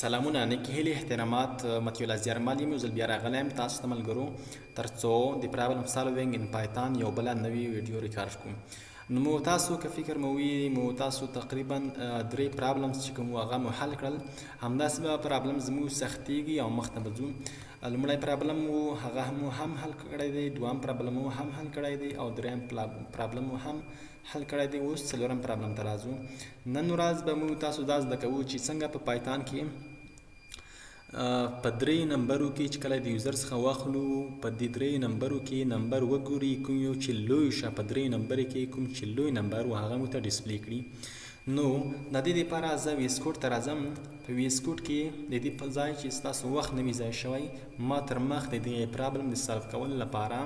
سلامونه نیکې هیلې احترامات متیو الازیارمال یم یو ځل بیا راغلی یم تاسو ته ملګرو تر څو د پرابلم سالوینګ ان پایتان یو بله نوې ویډیو ریکارډ کړو نو مو تاسو که فکر مو وي مو تاسو تقریبا درې پرابلمز چې کوم هغه مو حل کړل همداسې به پرابلم زموږ سختیږي او مخته به ځو لومړی پرابلم مو هغه مو هم حل کړی دی دویم پرابلم مو هم حل کړی دی او دریم پرابلم مو هم حل کړی دی اوس څلورم پرابلم ته راځو نن ورځ به مو تاسو دا زده کوو چې څنګه په پایتان کې په درې نمبرو کې چې کله د یوزر څخه واخلو په دې درې نمبرو کې نمبر وګوري کوم یو چې لوی شه په درې نمبر کې کوم چې لوی نمبر و هغه مو ته ډسپلی کړي نو د دې لپاره زه ویس کوډ ته راځم په ویس کوډ کې د دې په ځای چې ستاسو وخت نه وي ضایع شوی ما تر مخ د دې پرابلم د سالو کولو لپاره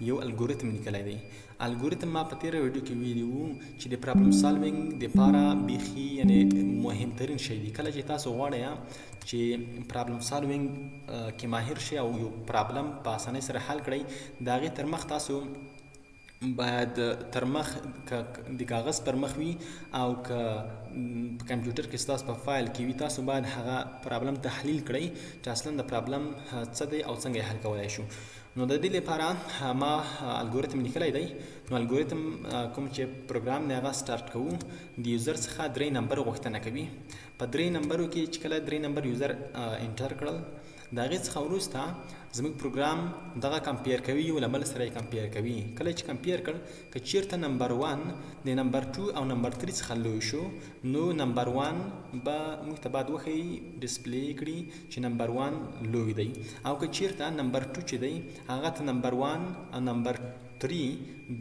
یو الګوریتم لیکلی دی الګوریتم ما په تیره ویډیو کې ویلي وو چې د پرابلم سالوینګ دپاره بیخي یعنې مهمترین شی دی کله چې تاسو غواړئ چې پرابلم سالوینګ کې ماهر شئ او یو پرابلم په اسانۍ سره حل کړئ د هغې تر مخ تاسو باید تر مخ د کاغذ پر مخ وي او که په کمپیوټر کې ستاسو په فایل کې وي تاسو باید هغه پرابلم تحلیل کړئ چې اصلا د پرابلم څه دی او څنګه یې حل کولی شو نو د دې لپاره ما الګوریتم لیکلی دی نو الګوریتم کوم چې پروګرام دی هغه سټارټ کوو د یوزر څخه درې نمبر غوښتنه کوي په درې نمبرو کې چې کله درې نمبر یوزر انټر کړل د هغې څخه وروسته زموږ پروګرام دغه کمپیر کوي یو له بل سره یې کمپیر کوي کله چې کمپیر کړ که چیرته نمبر 1 د نمبر 2 او نمبر 3 څخه لوی شو نو نمبر 1 به موږ ته باید وښیي ډسپلی کړي چې نمبر 1 لوی دی او که چیرته نمبر 2 چې دی هغه ته نمبر 1 او نمبر 3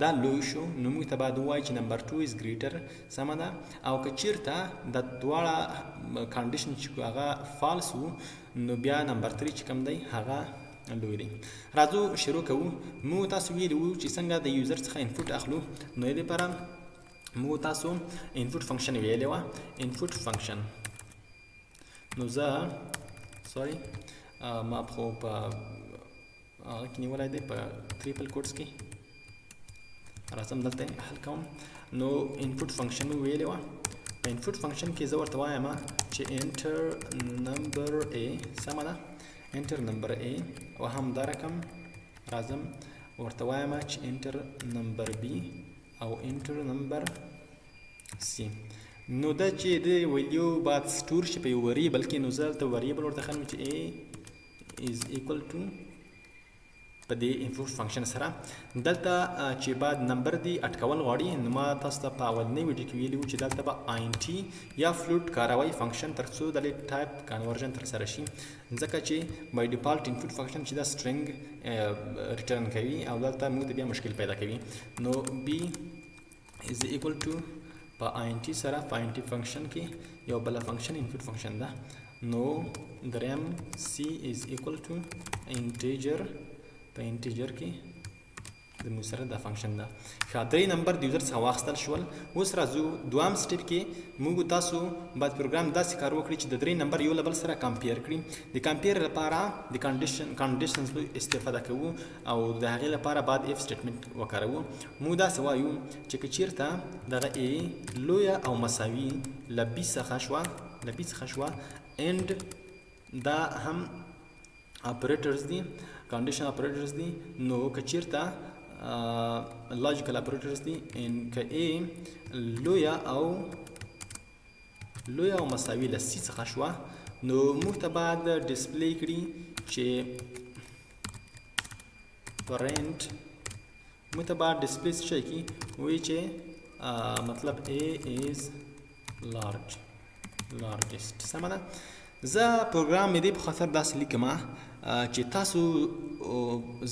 دا لوی شو نو موږ ته باید ووایي چې نمبر 2 از ګریټر سمه ده او که چیرته د دواړه کنډیشن چې هغه فالس وو نو بیا نمبر 3 چې کوم دی هغه لوی دی راځو شروع کوو مو تاسو ویلي وو چې څنګه د یوزر څخه انپوټ اخلو نو دې لپاره مو تاسو انپوټ فنکشن ویلې وه انپوټ فنکشن نو زه سوري ما خو په هغه کې نیولی دی په ټریپل کوټس کې راځم دلته حل کوم نو انپوټ فنکشن مو ویلې وه په انپوټ فنکشن کې زه ورته وایم چې انټر نمبر ا سمه ده انټر نمبر ا او همدا رقم راځم ورته وایم چې انټر نمبر بی او انټر نمبر سی نو دا چې د ویلیو باید سټور شي په یو وریبل کې نو زه دلته وریبل ورته ښیم چې ا از ایکول ټو په دې انپوټ فنکشن سره دلته چې بعد نمبر دی اټکول غواړي نو ما تاسو ته په اولنۍ ویډیو کې ویلي وو چې دلته به آینټي یا فلوټ کاروئ فنکشن تر څو د ټایپ کنورژن ترسره شي ځکه چې بای ډیفالت انپوټ فنکشن چې دا سټرنګ ریټرن کوي او دلته موږ ته بیا مشکل پیدا کوي نو بی از ایکول ټو په آینټي سره په آینټي فنکشن کې یو بله فنکشن انپوټ فنکشن ده نو دریم سی از ایکول ټو انټیجر په انټیجر کې زموږ سره دا فنکشن ده ښه درې نمبر د یوزر څخه واخیستل شول اوس راځو دویم سټپ کې موږ تاسو باید پروګرام داسې کار وکړي چې د درې نمبر یو له بل سره کمپیر کړي د کمپیر لپاره د کنډیشنز استفاده کوو او د هغې لپاره باید اف سټیټمنټ وکاروو موږ داسې وایو چې که چیرته دغه ا لویه او مساوي له بي څخه شوه اند دا هم اپریټرز دي کنډیشن اپریټرز دي نو که چیرته لاجیکل اپریټرز دي که ا لویه او مساوي له سی څخه شوه نو موږ ته باید ډسپلی کړي چې پرنټ موږ ته باید ډسپلی څه شی کړي وایي چې مطلب ا از لارجسټ سمه ده زه پروګرام مې دې په خاطر داسې لیکم چې تاسو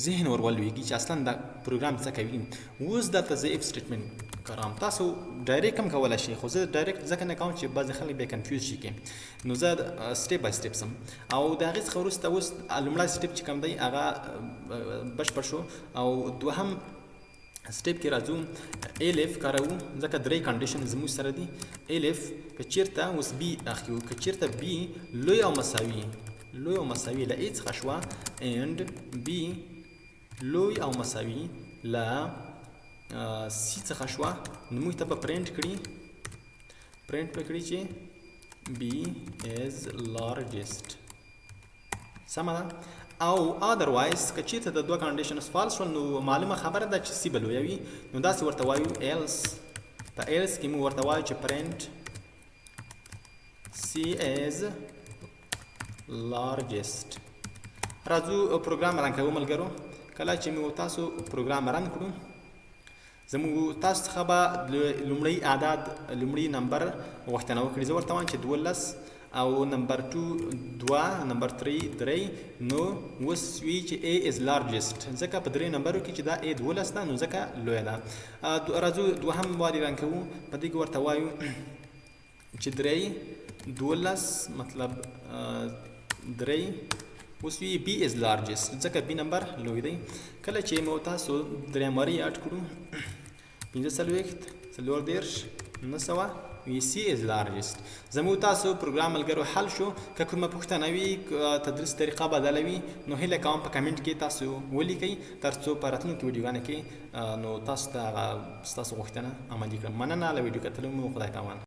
ذهن ورولویږي چې اصلا دا پروګرام څه کوي اوس دلته زه اف سټیټمنټ کاروم تاسو ډایرکټ هم کولی شئ خو زه ډایرکټ ځکه نه کوم چې بعضې خلک بیا کنفیوز شي کې نو زه سټیپ بای سټیپ سم او د هغې څخه وروسته اوس لومړی سټیپ چې کوم دی هغه بشپړ شو او دوهم سټیپ کې راځو الف کاروو ځکه درې کنډیشن زموږ سره دي الف که چیرته اوس بي اخلو که چیرته بي لوی او مساوي له ا څخه شوه اند بي لوی او مساوي له سی څخه شوه نو موږ ته به پرنټ کړي چې B is largest. سمه ده. او otherwise که چیرته د دوه کنډیشنز فالس شول نو معلومه خبره ده چې C به لویه وي، نو داسې ورته وایو else. په else کې موږ ورته وایو چې print C is largest. راځو پروګرام رن کوو ملګرو. کله چې موږ تاسو پروګرام رن کړو زموږ تاسو څخه به لومړی اعداد لومړی نمبر غوښتنه وکړي. زه ورته وایم چې 12 او نمبر 2 2 نمبر 3 3. نو اوس وی چې A is largest ځکه په درې نمبرو کې چې دا A 12 ده نو ځکه لویه ده. راځو دوهم واري رن کوو. په دې کې ورته وایو چې 3 12 مطلب 3. اوس وی B is largest ځکه B نمبر لوی دی. کله چې مو تاسو دریم واري یاد کړو 45 900 وی C is largest. زموږ تاسو پروګرام ملګرو حل شو. که کومه پوښتنه وي تدریس طریقه بدله وي نو هیله کوم په کمنټ کې تاسو ولیکئ ترڅو په راتلونکو ویډیوګانو کې نو تاسو ته ستاسو غوښتنه عملي کړم. مننه له ویډیو کتلو مو. خدای پامان.